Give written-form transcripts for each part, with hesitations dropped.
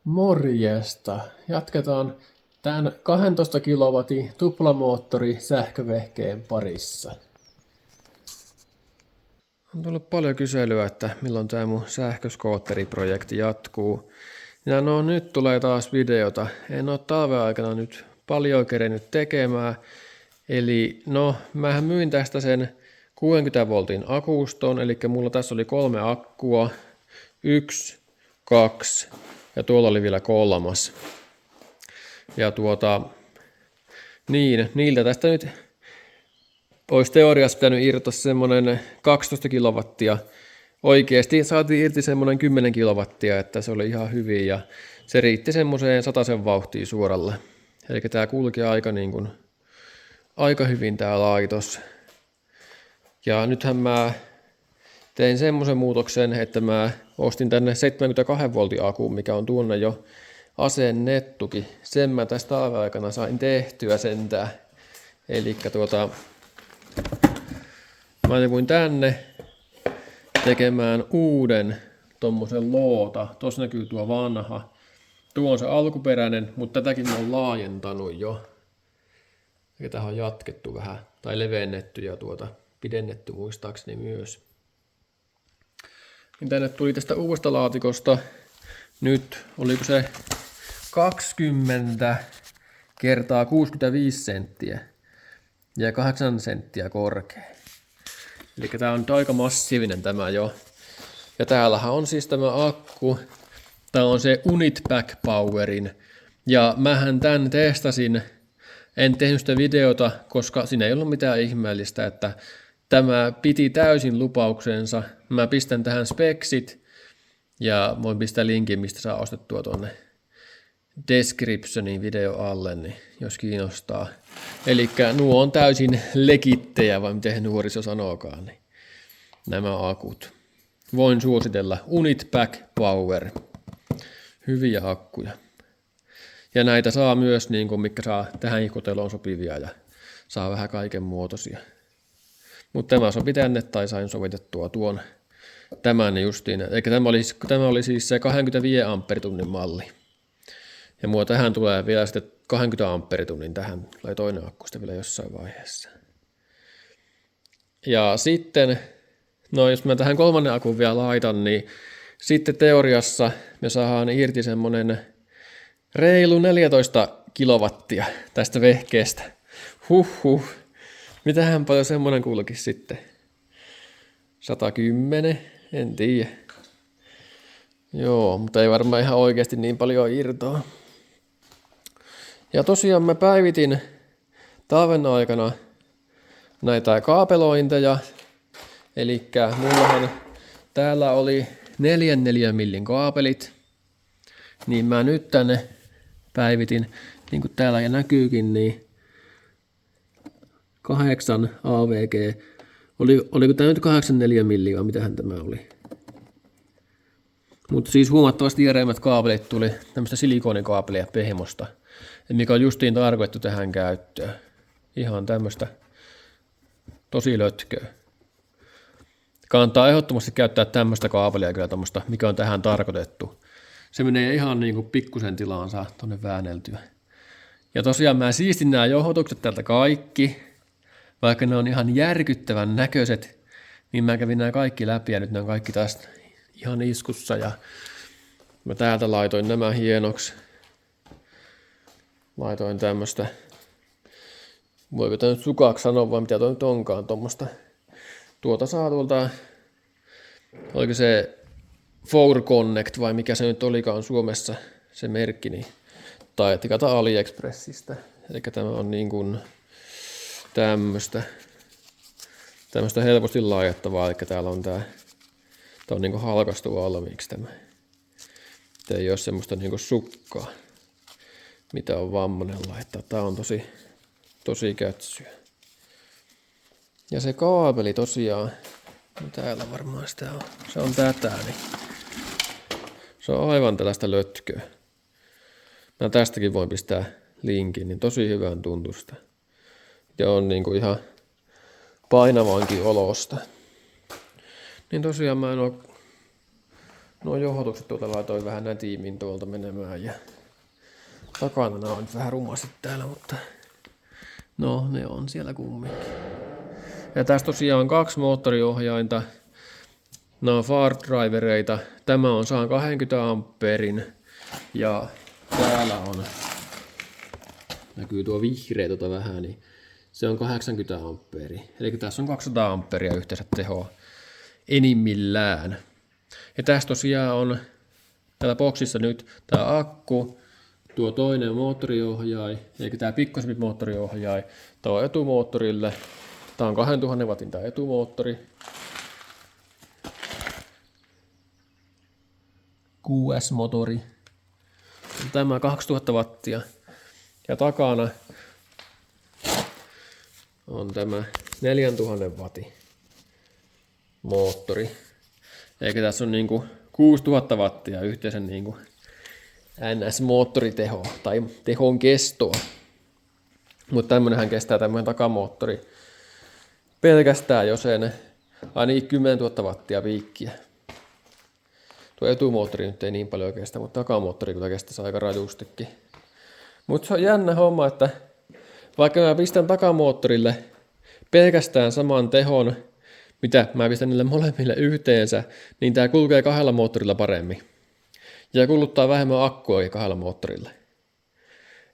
Morjesta. Jatketaan tämän 12 kilowatin tuplamoottori sähkövehkeen parissa. On tullut paljon kyselyä, että milloin tämä mun sähköskootteriprojekti jatkuu. Ja no nyt tulee taas videota. En ole talven aikana nyt paljon kerennyt tekemään. Eli no, mähän myin tästä sen 60 voltin akuston, eli mulla tässä oli 3 akkua. 1, 2 ja tuolla oli vielä 3. Ja niiltä tästä nyt olisi teoriassa pitänyt irtoa semmoinen 12 kilowattia. Oikeasti saatiin irti semmoinen 10 kilowattia, että se oli ihan hyvin ja se riitti semmoiseen 100 vauhtiin suoralle. Eli tämä kulki aika hyvin tämä laitos. Ja nythän mä tein semmoisen muutoksen, että mä ostin tänne 72 voltin akun, mikä on tuonne jo asennettukin. Sen mä tästä talven aikana sain tehtyä sentään. Eli mä jouduin tänne tekemään uuden tommosen loota. Tuossa näkyy tuo vanha. Tuo on se alkuperäinen, mutta tätäkin mä oon laajentanut jo. Ja tähän on jatkettu vähän, tai levennetty ja pidennetty muistaakseni myös. Niin tänne tuli tästä uudesta laatikosta nyt, oliko se 20 kertaa 65 senttiä ja 8 senttiä korkea. Eli tää on nyt aika massiivinen tämä jo. Ja täällähän on siis tämä akku. Tää on se Unitpack Powerin. Ja mähän tän testasin. En tehnyt sitä videota, koska siinä ei ollut mitään ihmeellistä, että tämä piti täysin lupauksensa. Mä pistän tähän speksit ja voin pistää linkin, mistä saa ostettua tuonne descriptionin video alle, niin jos kiinnostaa. Eli nuo on täysin legittejä, vai miten nuoriso sanookaan, niin nämä akut. Voin suositella Unitpack Power. Hyviä akkuja. Ja näitä saa myös, mitkä saa tähän ihkoteloon sopivia ja saa vähän kaiken muotoisia. Mutta tämä sopi tänne tai sain sovitettua tämän justiin. Eikä tämä oli siis se 25 amperitunnin malli. Ja tähän tulee vielä sitten 20 amperitunnin tähän, tai toinen akku sitten vielä jossain vaiheessa. Ja sitten, no jos mä tähän 3. akun vielä laitan, niin sitten teoriassa me saadaan irti semmonen reilu 14 kilowattia tästä vehkeestä. Mitähän paljon semmonen kulkisi sitten? 110, en tiedä. Joo, mutta ei varmaan ihan oikeasti niin paljon irtoa. Ja tosiaan mä päivitin talven aikana näitä kaapelointeja. Elikkä mullahan täällä oli 4 millin kaapelit. Niin mä nyt tänne päivitin, niin kuin täällä näkyykin, niin 8 AVG. Oliko tämä nyt 84 milliä vai mitähän tämä oli? Mutta siis huomattavasti järeimmät kaapelit tuli tämmöistä silikonikaapelia Pehmosta, mikä on justiin tarkoitettu tähän käyttöön. Ihan tämmöistä tosi lötköä. Kannattaa ehdottomasti käyttää tämmöistä kaapelia kyllä tämmöistä, mikä on tähän tarkoitettu. Se menee ihan niin kuin pikkusen tilaansa tuonne väänneltyä. Ja tosiaan mä siistin nämä johdotukset täältä kaikki. Vaikka ne on ihan järkyttävän näköiset, niin mä kävin nämä kaikki läpi ja nyt ne on kaikki taas ihan iskussa. Ja mä täältä laitoin nämä hienoksi. Laitoin tämmöstä, voiko tämä nyt sukaksi sanoa vai mitä toi nyt onkaan tuommoista. Tuota saa tuolta, oliko se For Connect vai mikä se nyt olikaan Suomessa se merkki, niin tai tikata AliExpressistä. Eli tämä on niin kuin tämmöistä helposti laajattavaa, eli täällä on tää on niin kuin halkaistu valmiiksi tämä. Tämä ei ole semmoista niin kuin sukkaa, mitä on vammainen laittaa. Tää on tosi kätsyä. Ja se kaapeli tosiaan, no täällä varmaan sitä on, se on tätä, niin se on aivan tällaista lötköä. Mä tästäkin voin pistää linkin, niin tosi hyvän tuntusta. Ja on niinku ihan painavankin olosta. Niin tosiaan mä en oo nuo johdotukset tuolta laitoin vähän nätiimmin tuolta menemään ja takana nämä on nyt vähän rumasti täällä, mutta no ne on siellä kumminkin. Ja tässä tosiaan on 2 moottoriohjainta, nämä on far drivereita, tämä on 120 ampeerin ja täällä on, näkyy tuo vihreä vähän, niin se on 80 ampeeria. Eli tässä on 200 ampeeria yhteensä tehoa enimmillään. Ja tässä tosiaan on täällä boksissa nyt tämä akku, tuo toinen moottoriohjain, eli tämä pikkuisempi moottoriohjain, tämä on etumoottorille. Tämä on 2000 wattin tämä etumoottori. QS-motori. Tämä 2000 wattia. Ja takana on tämä 4000 wattin moottori. Eikä tässä on niinku 6000 wattia yhteensä niinku NS-moottoritehoa tai tehon kestoa. Mutta tämmönenhän kestää tämmöinen takamoottori pelkästään jo sen ainakin 10 000 wattia piikkiä. Tuo etumoottori nyt ei niin paljon kestä, mutta takamoottori kyllä kestäisi aika rajustikin. Mutta se on jännä homma, että vaikka mä pistän takamoottorille pelkästään saman tehon, mitä mä pistän niille molemmille yhteensä, niin tää kulkee 2 moottorilla paremmin. Ja kuluttaa vähemmän akkua 2 moottorilla.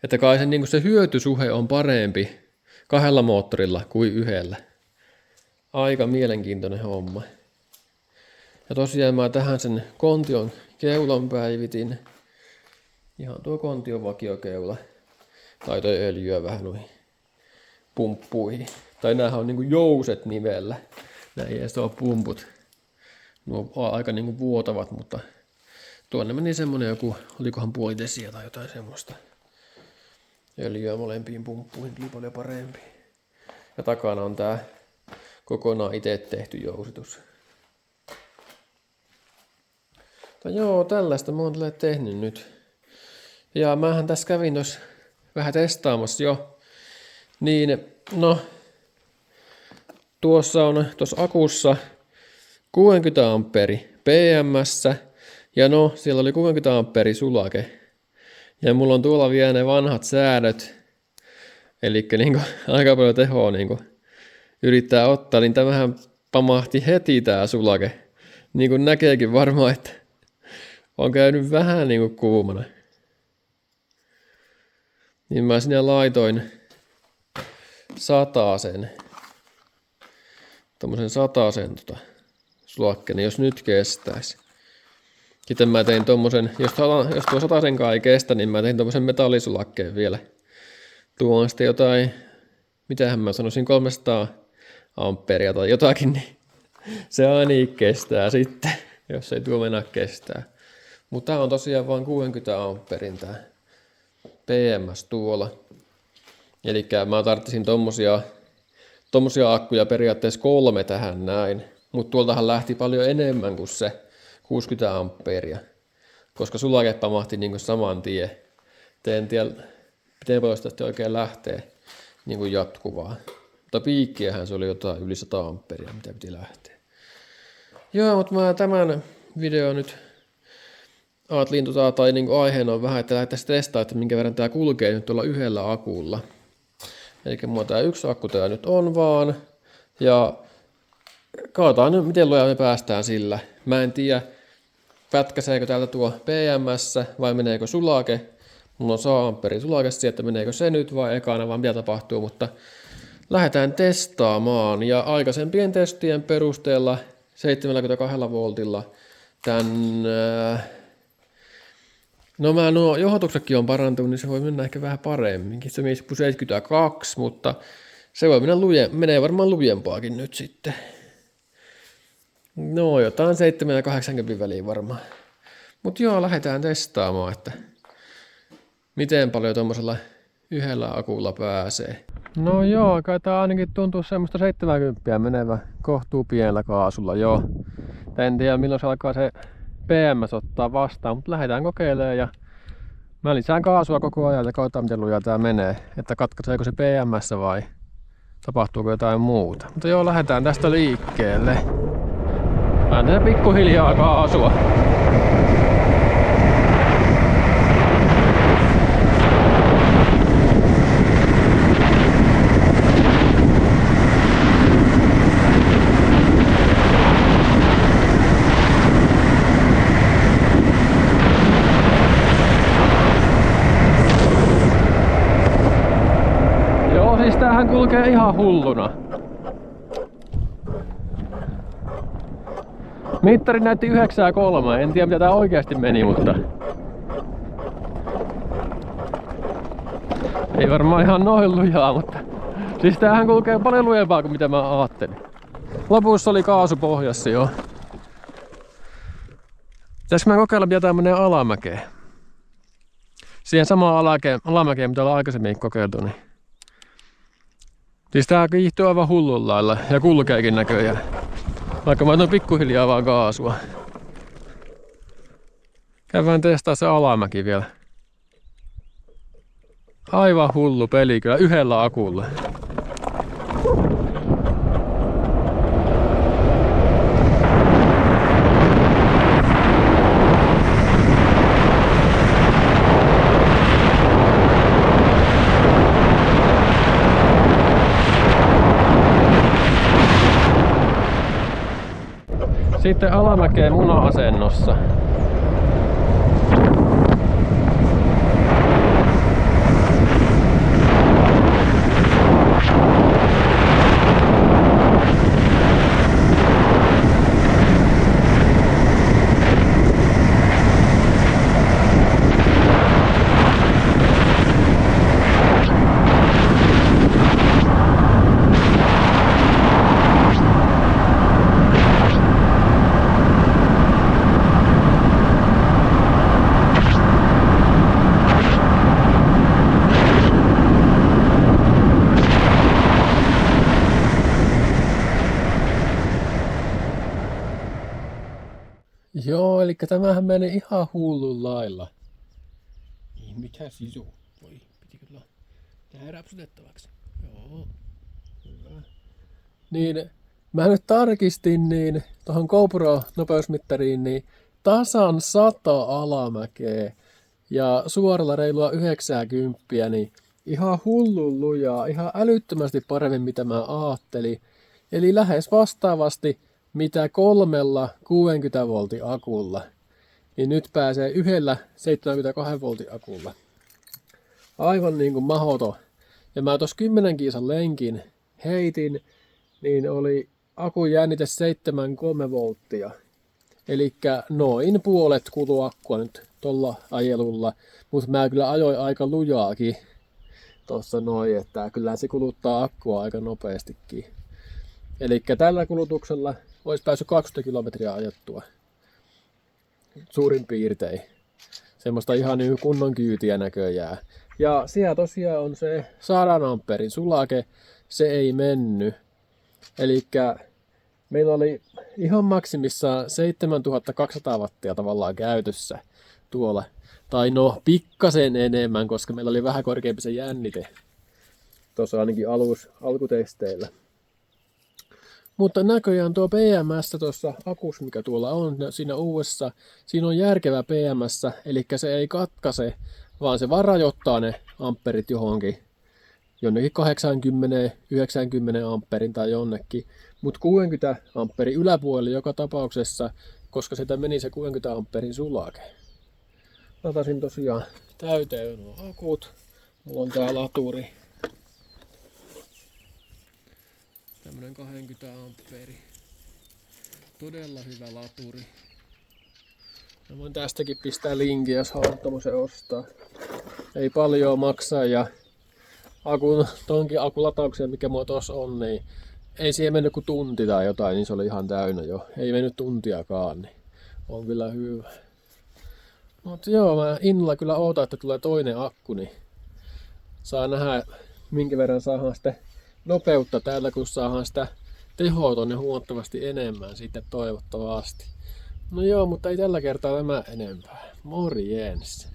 Että kai se hyötysuhe on parempi 2 moottorilla kuin 1. Aika mielenkiintoinen homma. Ja tosiaan mä tähän sen kontion keulan päivitin. Ihan tuo kontion vakiokeula. Laitoin öljyä vähän noihin pumppuihin. Tai näähän on niinku jouset nivellä. Nää ei edes ole pumput. Nuo on aika niinku vuotavat, mutta tuonne meni semmonen joku, olikohan puoli desiä tai jotain semmoista. Öljyä molempiin pumppuihin, tuli paljon parempi. Ja takana on tää kokonaan itse tehty jousitus. Mutta joo, tällaista mä oon tehnyt nyt. Ja mähän tässä kävin tuossa vähän testaamassa jo. Niin, no, tuossa on tuossa akussa 60 amperi PM:ssä. Ja no, siellä oli 60 amperi sulake. Ja mulla on tuolla vielä ne vanhat säädöt. Elikkä niinku aika paljon tehoa niinku yrittää ottaa, niin tämähän pamahti heti tää sulake. Niin kuin näkeekin varmaan, että on käynyt vähän niinku kuumana. Niin mä sinne laitoin 100-sen. Tommosen 100-sen sulakkeen, jos nyt kestäisi. Sitten mä tein tommosen, jos tuo 100-senkaan ei kestä, niin mä tein tommosen metallisulakkeen vielä. Tuo on sitten jotain, mitähän mä sanoisin, 300 amperia tai jotakin, niin se ainakin kestää sitten, jos ei tuo mennä kestää. Mutta tää on tosiaan vain 60 amperin tää PMS tuolla. Elikkä mä tarvitsin tommosia akkuja periaatteessa 3 tähän näin. Mutta tuoltahan lähti paljon enemmän kuin se 60 amperia, koska sulake pamahti niin saman tien. En tiedä, miten paljon sitä oikein lähtee niin jatkuvaa. Mutta piikkiähän se oli jotain yli 100 amperia, mitä piti lähteä. Joo, mutta mä tämän videon nyt ajattelin, tai niin aiheena on vähän, että lähdettäisiin testaamaan, että minkä verran tää kulkee nyt tuolla 1 akulla. Eli mulla tää 1 akku tää nyt on vaan. Ja katsotaan nyt, miten lujaa me päästään sillä. Mä en tiedä, pätkäseekö täältä tuo PMS vai meneekö sulake. Mulla on 100 amperin sulake, että meneekö se nyt vai ekana, vaan mitä tapahtuu. Mutta lähdetään testaamaan. Ja aikaisempien testien perusteella 72 voltilla nuo johdotuksetkin on parantunut, niin se voi mennä ehkä vähän paremminkin. Se menisi 72, mutta se voi menee varmaan lujempaakin nyt sitten. No jotain 7 ja 80 väliin varmaan. Mutta joo, lähdetään testaamaan, että miten paljon tuommoisella 1 akulla pääsee. No joo, kai tää ainakin tuntuu semmoista 70 menevä kohtuu pienellä kaasulla, joo. En tiedä milloin se alkaa se PMS ottaa vastaan, mutta lähdetään kokeilemaan ja mä lisään kaasua koko ajan ja katsotaan miten lujaa tää menee. Että katkaiseeko se PMS vai tapahtuuko jotain muuta. Mutta joo, lähdetään tästä liikkeelle. Mä teen pikkuhiljaa kaasua. täällähän kulkee ihan hulluna. Mittari näytti 9,3. En tiedä mitä tää oikeasti meni, mutta ei varmaan ihan noin lujaa, mutta siis tämähän kulkee paljon lujempaa kuin mitä mä ajattelin. Lopussa oli kaasu pohjassa jo. Pitäisikö mä kokeilla vielä tämmönen alamäkeen? Siihen samaan alamäkeen, mitä ollaan aikaisemmin kokeiltu. Niin. Siis tää kiihtyy aivan hullun lailla ja kulkeekin näköjään. Vaikka mä otan pikkuhiljaa vaan kaasua. Käydään testaa se alamäki vielä. Aivan hullu peli kyllä yhdellä akulla. Sitten alamäkeen muna-asennossa. Joo, eli tämähän meni ihan hullun lailla. Mikä sisu? Voi, piti kyllä tehdä räpsytettäväksi. Joo, hyvä. Niin, mä nyt tarkistin niin tuohon GoPro-nopeusmittariin niin tasan 100 alamäkeä ja suoralla reilua 90, niin ihan hullun lujaa, ihan älyttömästi paremmin mitä mä ajattelin. Eli lähes vastaavasti mitä 3 60 voltin akulla, niin nyt pääsee yhdellä 72 voltin akulla. Aivan niin kuin mahoton. Ja mä tuossa 10 kilsan lenkin heitin, niin oli akun jännite 7,3 volttia. Eli noin puolet kului akkua nyt tuolla ajelulla, mutta mä kyllä ajoin aika lujaakin tuossa noin, että kyllä se kuluttaa akkua aika nopeastikin. Eli tällä kulutuksella olisi päässyt 20 kilometriä ajettua. Suurin piirtein. Semmoista ihan niin kunnon kyytiä näköjään. Ja siellä tosiaan on se 100 amperin sulake. Se ei mennyt. Eli meillä oli ihan maksimissaan 7200 wattia tavallaan käytössä tuolla. Tai no pikkasen enemmän, koska meillä oli vähän korkeampi se jännite. Tuossa ainakin alkutesteillä. Mutta näköjään tuo PMS tuossa akussa, mikä tuolla on siinä uudessa, siinä on järkevä PMS, eli se ei katkaise, vaan se vaan rajoittaa ne amperit johonkin, jonnekin 80-90 amperin tai jonnekin. Mutta 60 amperin yläpuolelle joka tapauksessa, koska sitä meni se 60 amperin sulake. Latasin tosiaan täyteen nuo akut. Mulla on tää laturi. Tämmönen 20 amperi. Todella hyvä laturi. Mä voin tästäkin pistää linkin, jos haluat tommosen ostaa. Ei paljon maksaa ja tonkin akulatauksia, mikä mulla tossa on, niin ei siihen mennyt kuin tunti tai jotain, niin se oli ihan täynnä jo. Ei mennyt tuntiakaan, niin on kyllä hyvä. Mutta joo, mä innolla kyllä ootan, että tulee toinen akku, niin saa nähdä minkä verran saadaan sitten nopeutta täällä, kun saadaan sitä tehoa tonne huomattavasti enemmän sitten toivottavasti. No joo, mutta ei tällä kertaa tämä enempää. Morjens!